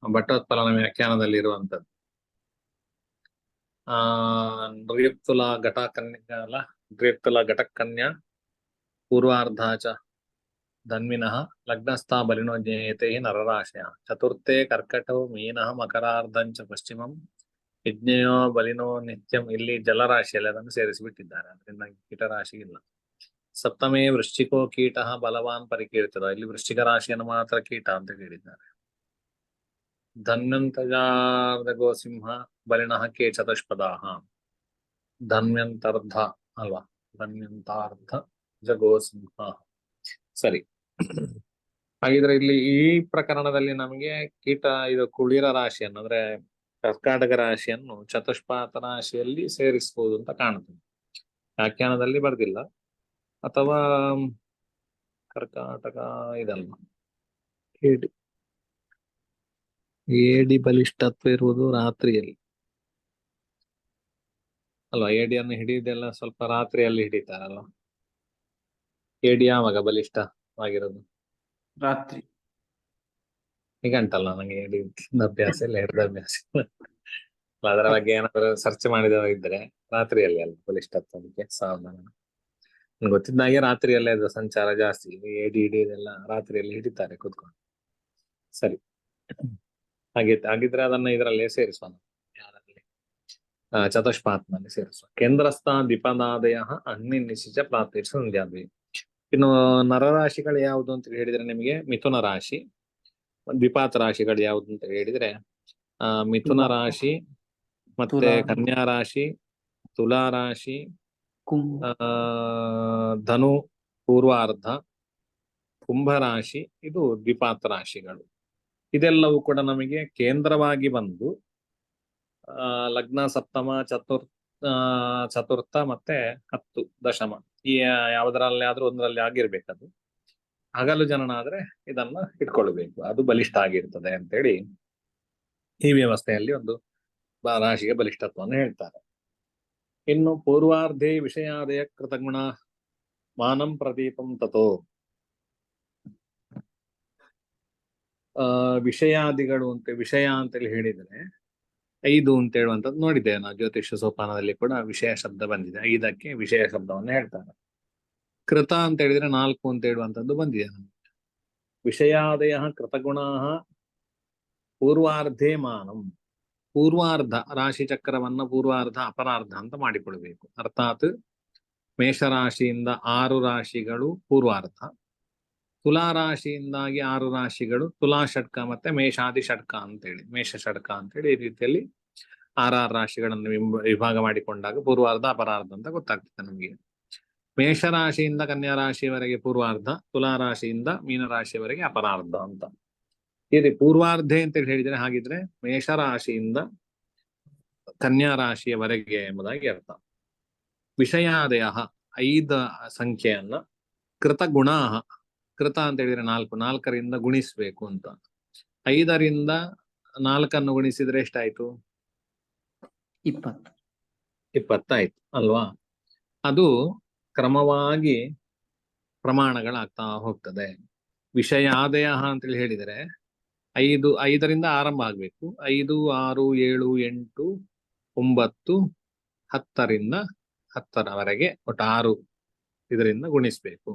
ಭಟ್ಟೋತ್ಪಲನ ವ್ಯಾಖ್ಯಾನದಲ್ಲಿ ಇರುವಂತದ್ದು ನೃಪ್ತುಲ ಘಟ ಕನ್ಯಾ ಅಲ್ಲ, ನೃಪ್ತುಲ ಘಟಕ್ ಕನ್ಯಾ ಪೂರ್ವಾರ್ಧಾಚ ಧನ್ವಿನಃ ಲಗ್ನಸ್ಥಾ ಬಲಿನೋ ಜ್ಞೇಯತೆ ನರರಾಶಯ ಚತುರ್ಥೇ ಕರ್ಕಟೋ ಮೀನಃ ಮಕರಾರ್ಧಂಚ ಪಶ್ಚಿಮಂ ಯಜ್ಞೆಯೋ ಬಲಿನೋ ನಿತ್ಯಂ. ಇಲ್ಲಿ ಜಲರಾಶಿಯಲ್ಲಿ ಅದನ್ನು ಸೇರಿಸಿಬಿಟ್ಟಿದ್ದಾರೆ, ಅದರಿಂದ ಕೀಟರಾಶಿ ಇಲ್ಲ. ಸಪ್ತಮೇ ವೃಶ್ಚಿಕೋ ಕೀಟ ಬಲವಾನ್ ಪರಿಕೀರ್ತದ, ಇಲ್ಲಿ ವೃಶ್ಚಿಕ ರಾಶಿಯನ್ನು ಮಾತ್ರ ಕೀಟ ಅಂತ ಹೇಳಿದ್ದಾರೆ. ಧನ್ವಂತಜಾರ್ಧ ಗೋಸಿಂಹ ಬಲಿನಃ ಕೇ ಚತುಷ್ಪದಾಹ, ಧನ್ವಂತರ್ಧ ಅಲ್ವಾ, ಧನ್ವಂತಾರ್ಧ ಜಗೋಸಿಂಹ. ಸರಿ, ಹಾಗಿದ್ರೆ ಇಲ್ಲಿ ಈ ಪ್ರಕರಣದಲ್ಲಿ ನಮಗೆ ಕೀಟ ಇದು ಕುಳಿರ ರಾಶಿಯನ್ನು ಅಂದ್ರೆ ಕರ್ಕಾಟಕ ರಾಶಿಯನ್ನು ಚತುಷ್ಪಾತ ರಾಶಿಯಲ್ಲಿ ಸೇರಿಸಬಹುದು ಅಂತ ಕಾಣುತ್ತದೆ. ವ್ಯಾಖ್ಯಾನದಲ್ಲಿ ಬರ್ದಿಲ್ಲ, ಅಥವಾ ಕರ್ಕಾಟಕ ಇದಲ್ಲ, ಏಡಿ ಬಲಿಷ್ಠತ್ವ ಇರುವುದು ರಾತ್ರಿಯಲ್ಲಿ ಅಲ್ವಾ? ಏಡಿಯನ್ನು ಹಿಡಿಯುವುದೆಲ್ಲ ಸ್ವಲ್ಪ ರಾತ್ರಿಯಲ್ಲಿ ಹಿಡಿತಾರಲ್ವ? ಏಡಿ ಯಾವಾಗ ಬಲಿಷ್ಠವಾಗಿರೋದು? ರಾತ್ರಿ. ನಿಘಂಟಲ್ಲ ನಂಗೆ ಏಡಿ ಅಭ್ಯಾಸ ಇಲ್ಲ, ಹಿಡಿದ ಅಭ್ಯಾಸ ಇಲ್ಲ. ಅದರ ಬಗ್ಗೆ ಏನಾದ್ರು ಸರ್ಚ್ ಮಾಡಿದವ ಇದ್ರೆ ರಾತ್ರಿಯಲ್ಲಿ ಅಲ್ಲ ಬಲಿಷ್ಠತ್ವಕ್ಕೆ ಸಾವಧಾನ. ನನ್ಗೆ ಗೊತ್ತಿದ್ದಾಗೆ ರಾತ್ರಿಯಲ್ಲೇ ಅದು ಸಂಚಾರ ಜಾಸ್ತಿ. ಏಡಿ ಹಿಡಿಯೋದೆಲ್ಲ ರಾತ್ರಿಯಲ್ಲಿ ಹಿಡಿತಾರೆ ಕೂತ್ಕೊಂಡು. ಸರಿ, ಹಾಗಿದ್ರೆ ಅದನ್ನ ಇದರಲ್ಲೇ ಸೇರಿಸೋಣ, ಯಾರಲ್ಲಿ ಚತುಷ್ಪಾತ್ನಲ್ಲಿ ಸೇರಿಸುವ. ಕೇಂದ್ರಸ್ಥ ದ್ವಿಪದಾದಯ ಅಗ್ನಿ ನಿಶಿಚ ಪ್ರಾಪ್ತಿ ಸಂಧ್ಯಾದ್ವಿ. ಇನ್ನು ನರರಾಶಿಗಳು ಯಾವುದು ಅಂತ ಹೇಳಿದ್ರೆ ನಿಮಗೆ ಮಿಥುನ ರಾಶಿ, ದ್ವಿಪಾತ ರಾಶಿಗಳು ಯಾವುದು ಅಂತ ಹೇಳಿದ್ರೆ ಮಿಥುನ ರಾಶಿ, ಮತ್ತೆ ಕನ್ಯಾ ರಾಶಿ, ತುಲಾ ರಾಶಿ, ಧನು ಪೂರ್ವಾರ್ಧ, ಕುಂಭ ರಾಶಿ, ಇದು ದ್ವಿಪಾತ ರಾಶಿಗಳು. ಇದೆಲ್ಲವೂ ಕೂಡ ನಮಗೆ ಕೇಂದ್ರವಾಗಿ ಬಂದು ಲಗ್ನ, ಸಪ್ತಮ, ಚತುರ್ಥ ಮತ್ತೆ 10 ದಶಮ ಈ ಯಾವುದರಲ್ಲಿ ಆದ್ರೂ ಒಂದರಲ್ಲಿ ಆಗಿರ್ಬೇಕದು. ಹಗಲು ಜನನ ಆದ್ರೆ ಇದನ್ನ ಇಟ್ಕೊಳ್ಬೇಕು, ಅದು ಬಲಿಷ್ಠ ಆಗಿರ್ತದೆ ಅಂತೇಳಿ ಈ ವ್ಯವಸ್ಥೆಯಲ್ಲಿ ಒಂದು ರಾಶಿಗೆ ಬಲಿಷ್ಠತ್ವವನ್ನು ಹೇಳ್ತಾರೆ. ಇನ್ನು ಪೂರ್ವಾರ್ಧೆ ವಿಷಯಾದಯ ಕೃತಗುಣ ಮಾನಂ ಪ್ರದೀಪಂ ತಥೋ. ವಿಷಯಾದಿಗಳು ಅಂತ ವಿಷಯ ಅಂತೇಳಿ ಹೇಳಿದ್ರೆ 5 ಅಂತ ಹೇಳುವಂಥದ್ದು ನೋಡಿದ್ದೇವೆ ನಾವು. ಜ್ಯೋತಿಷ್ಯ ಸೋಪಾನದಲ್ಲಿ ಕೂಡ ವಿಷಯ ಶಬ್ದ ಬಂದಿದೆ, 5ಕ್ಕೆ ವಿಷಯ ಶಬ್ದವನ್ನು ಹೇಳ್ತಾರೆ. ಕೃತ ಅಂತ ಹೇಳಿದ್ರೆ 4 ಅಂತ ಹೇಳುವಂಥದ್ದು ಬಂದಿದೆ ನಮಗೆ. ವಿಷಯಾದಯ ಕೃತಗುಣಾ ಪೂರ್ವಾರ್ಧೆ ಮಾನಂ, ಪೂರ್ವಾರ್ಧ ರಾಶಿ ಚಕ್ರವನ್ನ ಪೂರ್ವಾರ್ಧ ಅಪರಾರ್ಧ ಅಂತ ಮಾಡಿಕೊಳ್ಬೇಕು. ಅರ್ಥಾತ್ ಮೇಷರಾಶಿಯಿಂದ 6 ರಾಶಿಗಳು ಪೂರ್ವಾರ್ಧ, ತುಲಾ ರಾಶಿಯಿಂದಾಗಿ 6 ರಾಶಿಗಳು, ತುಲಾ ಷಟ್ಕ ಮತ್ತೆ ಮೇಷಾದಿ ಷಟ್ಕ ಅಂತೇಳಿ, ಮೇಷ ಷಟ್ಕ ಅಂತೇಳಿ ಈ ರೀತಿಯಲ್ಲಿ 6 ರಾಶಿಗಳನ್ನು ವಿಭಾಗ ಮಾಡಿಕೊಂಡಾಗ ಪೂರ್ವಾರ್ಧ ಅಪರಾರ್ಧ ಅಂತ ಗೊತ್ತಾಗ್ತದೆ ನಮಗೆ. ಮೇಷರಾಶಿಯಿಂದ ಕನ್ಯಾ ರಾಶಿಯವರೆಗೆ ಪೂರ್ವಾರ್ಧ, ತುಲಾ ರಾಶಿಯಿಂದ ಮೀನ ರಾಶಿಯವರೆಗೆ ಅಪರಾರ್ಧ ಅಂತ. ಇದು ಪೂರ್ವಾರ್ಧೆ ಅಂತ ಹೇಳಿದ್ರೆ ಹಾಗಿದ್ರೆ ಮೇಷರಾಶಿಯಿಂದ ಕನ್ಯಾ ರಾಶಿಯವರೆಗೆ ಎಂಬುದಾಗಿ ಅರ್ಥ. ವಿಷಯಾದಯ 5 ಸಂಖ್ಯೆಯನ್ನ ಕೃತ ಗುಣಾ, ಕೃತ ಅಂತ ಹೇಳಿದ್ರೆ 4, 4ರಿಂದ ಗುಣಿಸ್ಬೇಕು ಅಂತ. 5ರಿಂದ 4 ಗುಣಿಸಿದ್ರೆ ಎಷ್ಟಾಯ್ತು? 20. 20 ಆಯ್ತು ಅಲ್ವಾ? ಅದು ಕ್ರಮವಾಗಿ ಪ್ರಮಾಣಗಳಾಗ್ತಾ ಹೋಗ್ತದೆ. ವಿಷಯಾದಯ ಅಂತೇಳಿ ಹೇಳಿದರೆ 5ರಿಂದ ಆರಂಭ ಆಗ್ಬೇಕು. 5, 6, 7, 8, 9, 10ರಿಂದ 10ರವರೆಗೆ ಒಟ್ಟು 6 ಇದರಿಂದ ಗುಣಿಸ್ಬೇಕು.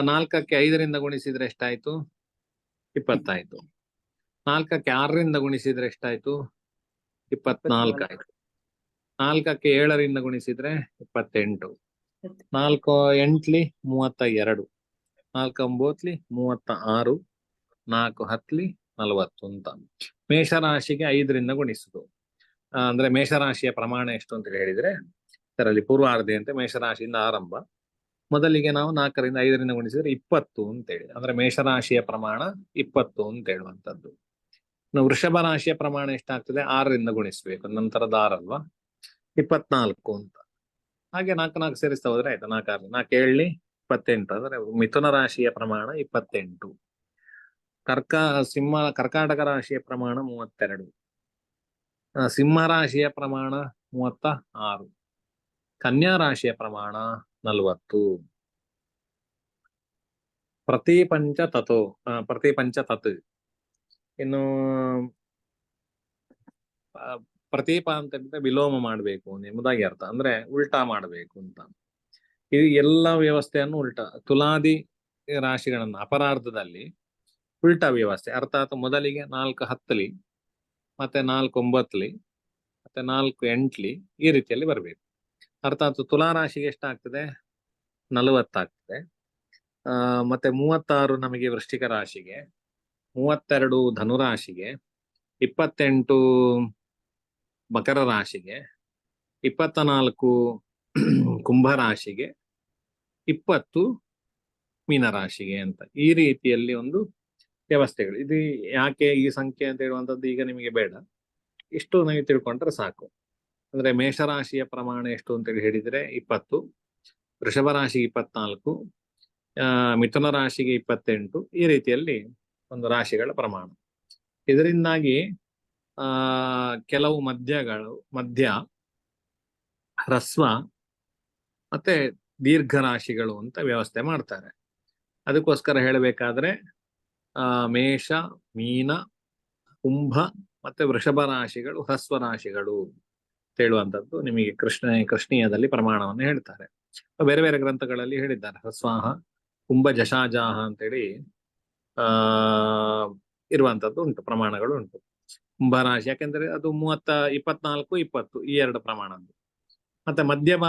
4ಕ್ಕೆ 5ರಿಂದ ಗುಣಿಸಿದ್ರೆ ಎಷ್ಟಾಯ್ತು? 20 ಆಯ್ತು. 4ಕ್ಕೆ 6ರಿಂದ ಗುಣಿಸಿದ್ರೆ ಎಷ್ಟಾಯ್ತು? 24 ಆಯ್ತು. 4ಕ್ಕೆ 7ರಿಂದ ಗುಣಿಸಿದ್ರೆ 28. 4 8ಲಿ 32, 4 9ಲಿ 36, 4 10ಲಿ 40 ಅಂತ. ಮೇಷರಾಶಿಗೆ 5ರಿಂದ ಗುಣಿಸುದು. ಅಂದ್ರೆ ಮೇಷರಾಶಿಯ ಪ್ರಮಾಣ ಎಷ್ಟು ಅಂತ ಹೇಳಿದ್ರೆ ಇದರಲ್ಲಿ ಪೂರ್ವಾರ್ಧೆ ಅಂತ ಮೇಷರಾಶಿಯಿಂದ ಆರಂಭ. ಮೊದಲಿಗೆ ನಾವು 4ರಿಂದ 5ರಿಂದ ಗುಣಿಸಿದ್ರೆ 20 ಅಂತೇಳಿ, ಅಂದ್ರೆ ಮೇಷರಾಶಿಯ ಪ್ರಮಾಣ 20 ಅಂತ ಹೇಳುವಂಥದ್ದು. ವೃಷಭ ರಾಶಿಯ ಪ್ರಮಾಣ ಎಷ್ಟಾಗ್ತದೆ? 6ರಿಂದ ಗುಣಿಸ್ಬೇಕು, ನಂತರದ 6 ಅಲ್ವಾ, 24 ಅಂತ. ಹಾಗೆ 4 4 ಸೇರಿಸ್ತಾ ಹೋದ್ರೆ ಆಯ್ತು. 4 4 7 28, ಅಂದ್ರೆ ಮಿಥುನ ರಾಶಿಯ ಪ್ರಮಾಣ 28. ಕರ್ಕಾಟಕ ರಾಶಿಯ ಪ್ರಮಾಣ 32, ಸಿಂಹ ರಾಶಿಯ ಪ್ರಮಾಣ 36, ಕನ್ಯಾ ರಾಶಿಯ ಪ್ರಮಾಣ 40. ಪ್ರತಿ ಪಂಚ ತತ್. ಇನ್ನು ಪ್ರತೀಪ ಅಂತ ಹೇಳಿದ್ರೆ ವಿಲೋಮ ಮಾಡಬೇಕು ಎಂಬುದಾಗಿ ಅರ್ಥ, ಅಂದ್ರೆ ಉಲ್ಟಾ ಮಾಡಬೇಕು ಅಂತ. ಈ ಎಲ್ಲ ವ್ಯವಸ್ಥೆಯನ್ನು ಉಲ್ಟಾ, ತುಲಾದಿ ರಾಶಿಗಳನ್ನು ಅಪರಾರ್ಧದಲ್ಲಿ ಉಲ್ಟಾ ವ್ಯವಸ್ಥೆ, ಅರ್ಥಾತ್ ಮೊದಲಿಗೆ 4 10ಲಿ, ಮತ್ತೆ 4 9ಲಿ, ಮತ್ತೆ 4 8ಲಿ, ಈ ರೀತಿಯಲ್ಲಿ ಬರಬೇಕು. ಅರ್ಥಾತ್ ತುಲಾ ರಾಶಿಗೆ ಎಷ್ಟಾಗ್ತದೆ? 40 ಆಗ್ತದೆ. ಮತ್ತೆ 36 ನಮಗೆ ವೃಶ್ಚಿಕ ರಾಶಿಗೆ, 32 ಧನುರಾಶಿಗೆ, 28 ಮಕರ ರಾಶಿಗೆ, 24 ಕುಂಭರಾಶಿಗೆ, 20 ಮೀನರಾಶಿಗೆ ಅಂತ. ಈ ರೀತಿಯಲ್ಲಿ ಒಂದು ವ್ಯವಸ್ಥೆಗಳು. ಇದು ಯಾಕೆ ಈ ಸಂಖ್ಯೆ ಅಂತ ಹೇಳುವಂಥದ್ದು ಈಗ ನಿಮಗೆ ಬೇಡ, ಇಷ್ಟು ನೀವು ತಿಳ್ಕೊಂಡ್ರೆ ಸಾಕು. ಅಂದ್ರೆ ಮೇಷರಾಶಿಯ ಪ್ರಮಾಣ ಎಷ್ಟು ಅಂತೇಳಿ ಹೇಳಿದ್ರೆ 20, ವೃಷಭ ರಾಶಿಗೆ 24, ಮಿಥುನ ರಾಶಿಗೆ 28, ಈ ರೀತಿಯಲ್ಲಿ ಒಂದು ರಾಶಿಗಳ ಪ್ರಮಾಣ. ಇದರಿಂದಾಗಿ ಕೆಲವು ಮಧ್ಯ, ಹ್ರಸ್ವ ಮತ್ತೆ ದೀರ್ಘ ರಾಶಿಗಳು ಅಂತ ವ್ಯವಸ್ಥೆ ಮಾಡ್ತಾರೆ. ಅದಕ್ಕೋಸ್ಕರ ಹೇಳಬೇಕಾದ್ರೆ ಮೇಷ, ಮೀನ, ಕುಂಭ ಮತ್ತೆ ವೃಷಭ ರಾಶಿಗಳು ಹ್ರಸ್ವ ರಾಶಿಗಳು ಅಂತ ಹೇಳುವಂಥದ್ದು ನಿಮಗೆ ಕೃಷ್ಣೀಯದಲ್ಲಿ ಪ್ರಮಾಣವನ್ನು ಹೇಳ್ತಾರೆ. ಬೇರೆ ಬೇರೆ ಗ್ರಂಥಗಳಲ್ಲಿ ಹೇಳಿದ್ದಾರೆ. ಹ್ರಸ್ವಾಹ, ಕುಂಭ ಜಶಾಜಾಹ ಅಂತೇಳಿ ಇರುವಂತದ್ದು ಉಂಟು, ಪ್ರಮಾಣಗಳು ಉಂಟು. ಕುಂಭರಾಶಿ ಯಾಕೆಂದ್ರೆ ಅದು 24, 20 ಈ 2 ಪ್ರಮಾಣದ್ದು. ಮತ್ತೆ ಮಧ್ಯಮ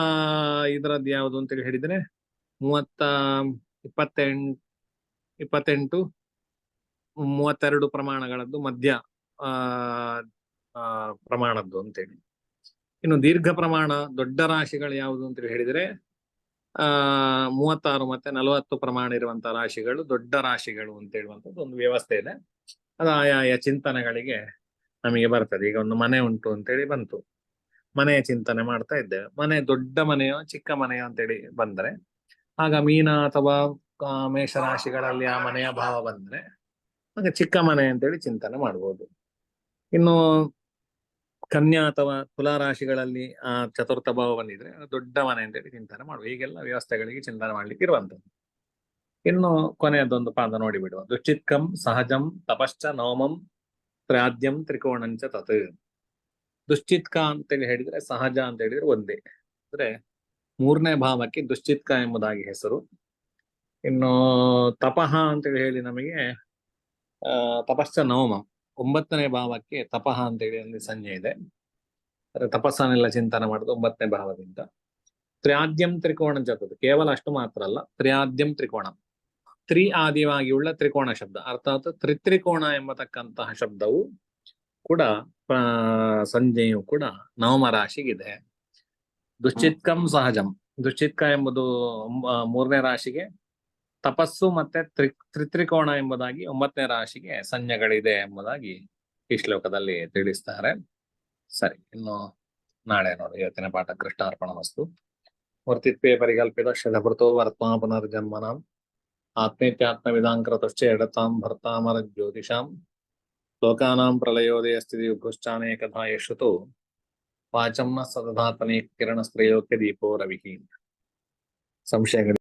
ಇದರದ್ದು ಯಾವುದು ಅಂತೇಳಿ ಹೇಳಿದ್ರೆ 28, 32 ಪ್ರಮಾಣಗಳದ್ದು ಮಧ್ಯ ಪ್ರಮಾಣದ್ದು ಅಂತೇಳಿ. ಇನ್ನು ದೀರ್ಘ ಪ್ರಮಾಣ ದೊಡ್ಡ ರಾಶಿಗಳು ಯಾವುದು ಅಂತೇಳಿ ಹೇಳಿದ್ರೆ 36 ಮತ್ತೆ 40 ಪ್ರಮಾಣ ಇರುವಂತಹ ರಾಶಿಗಳು ದೊಡ್ಡ ರಾಶಿಗಳು ಅಂತ ಹೇಳುವಂಥದ್ದು ಒಂದು ವ್ಯವಸ್ಥೆ ಇದೆ. ಅದು ಆಯಾಯ ಚಿಂತನೆಗಳಿಗೆ ನಮಗೆ ಬರ್ತದೆ. ಈಗ ಒಂದು ಮನೆ ಉಂಟು ಅಂತೇಳಿ ಬಂತು, ಮನೆಯ ಚಿಂತನೆ ಮಾಡ್ತಾ ಇದ್ದೇವೆ. ಮನೆ ದೊಡ್ಡ ಮನೆಯೋ ಚಿಕ್ಕ ಮನೆಯೋ ಅಂತೇಳಿ ಬಂದ್ರೆ ಆಗ ಮೀನ ಅಥವಾ ಮೇಷರಾಶಿಗಳಲ್ಲಿ ಆ ಮನೆಯ ಭಾವ ಬಂದ್ರೆ ಆಗ ಚಿಕ್ಕ ಮನೆ ಅಂತೇಳಿ ಚಿಂತನೆ ಮಾಡ್ಬೋದು. ಇನ್ನು ಕನ್ಯಾ ಅಥವಾ ತುಲಾ ರಾಶಿಗಳಲ್ಲಿ ಆ ಚತುರ್ಥ ಭಾವ ಬಂದಿದ್ರೆ ದೊಡ್ಡ ಮನೆ ಅಂತೇಳಿ ಚಿಂತನೆ ಮಾಡ್ಬೋದು. ಹೀಗೆಲ್ಲ ವ್ಯವಸ್ಥೆಗಳಿಗೆ ಚಿಂತನೆ ಮಾಡ್ಲಿಕ್ಕೆ ಇರುವಂತದ್ದು. ಇನ್ನು ಕೊನೆಯದೊಂದು ಪಾದ ನೋಡಿಬಿಡುವ. ದುಶ್ಚಿತ್ಕಂ ಸಹಜಂ ತಪಶ್ಚ ನವಮಂ ತ್ರಾದ್ಯಂ ತ್ರಿಕೋಣಂಚ ತತ್. ದುಶ್ಚಿತ್ಕ ಅಂತೇಳಿ ಹೇಳಿದ್ರೆ ಸಹಜ ಅಂತ ಹೇಳಿದ್ರೆ ಒಂದೇ, ಅಂದ್ರೆ 3ನೇ ಭಾವಕ್ಕೆ ದುಶ್ಚಿತ್ಕ ಎಂಬುದಾಗಿ ಹೆಸರು. ಇನ್ನು ತಪಃ ಅಂತೇಳಿ ಹೇಳಿ ನಮಗೆ ತಪಶ್ಚ ನವಮಂ 9ನೇ ಭಾವಕ್ಕೆ ತಪಃ ಅಂತೇಳಿ ಒಂದು ಸಂಜ್ಞೆ ಇದೆ. ತಪಸ್ಸನ್ನೆಲ್ಲ ಚಿಂತನೆ ಮಾಡುದು 9ನೇ ಭಾವದಿಂದ. ತ್ರ್ಯಾದ್ಯಂ ತ್ರಿಕೋಣ ಜತದು ಕೇವಲ ಅಷ್ಟು ಮಾತ್ರ ಅಲ್ಲ, ತ್ರ್ಯಾದ್ಯಂ ತ್ರಿಕೋಣ ತ್ರಿ ಆದಿಯಾಗಿಯುಳ್ಳ ತ್ರಿಕೋಣ ಶಬ್ದ, ಅರ್ಥಾತ್ ತ್ರಿತ್ರಿಕೋಣ ಎಂಬತಕ್ಕಂತಹ ಶಬ್ದವು ಕೂಡ ಸಂಜ್ಞೆಯು ಕೂಡ ನವಮ ರಾಶಿಗಿದೆ. ದುಶ್ಚಿತ್ಕಂ ಸಹಜಂ, ದುಶ್ಚಿತ್ಕ ಎಂಬುದು 3ನೇ ರಾಶಿಗೆ, ತಪಸ್ಸು ಮತ್ತೆ ತ್ರಿತ್ರಿಕೋಣ ಎಂಬುದಾಗಿ 9ನೇ ರಾಶಿಗೆ ಸಂಜ್ಞೆಗಳಿದೆ ಎಂಬುದಾಗಿ ಈ ಶ್ಲೋಕದಲ್ಲಿ ತಿಳಿಸ್ತಾರೆ. ಸರಿ, ಇನ್ನು ನಾಳೆ ನೋಡಿ ಇವತ್ತಿನ ಪಾಠ. ಕೃಷ್ಣಾರ್ಪಣಮಸ್ತು. ವರ್ತಿತ್ವೇ ಪರಿಕಲ್ಪಿತ ಶತಭೃತೋ ವರ್ತ್ಮಾ ಪುನರ್ಜನ್ಮನಾಂ ಆತ್ಮೇತ್ಯಾತ್ಮವಿದಾಂ ಕೃತಶ್ಚ ಎಡತಾಂ ಭರ್ತಾಮರ ಜ್ಯೋತಿಷಾಂ ಲೋಕಾನಾಂ ಪ್ರಳಯೋದಯ ಸ್ಥಿತಿ ವಿಭುಶ್ಚಾನೇಕಥಾ ಯಶ್ರುತೋ ವಾಚಂ ನ ಸದಧಾತನೇ ಕಿರಣಸ್ತ್ರಯೋಕ್ಯ ದೀಪೋ ರವಿಃ. ಸಂಶಯಗಳು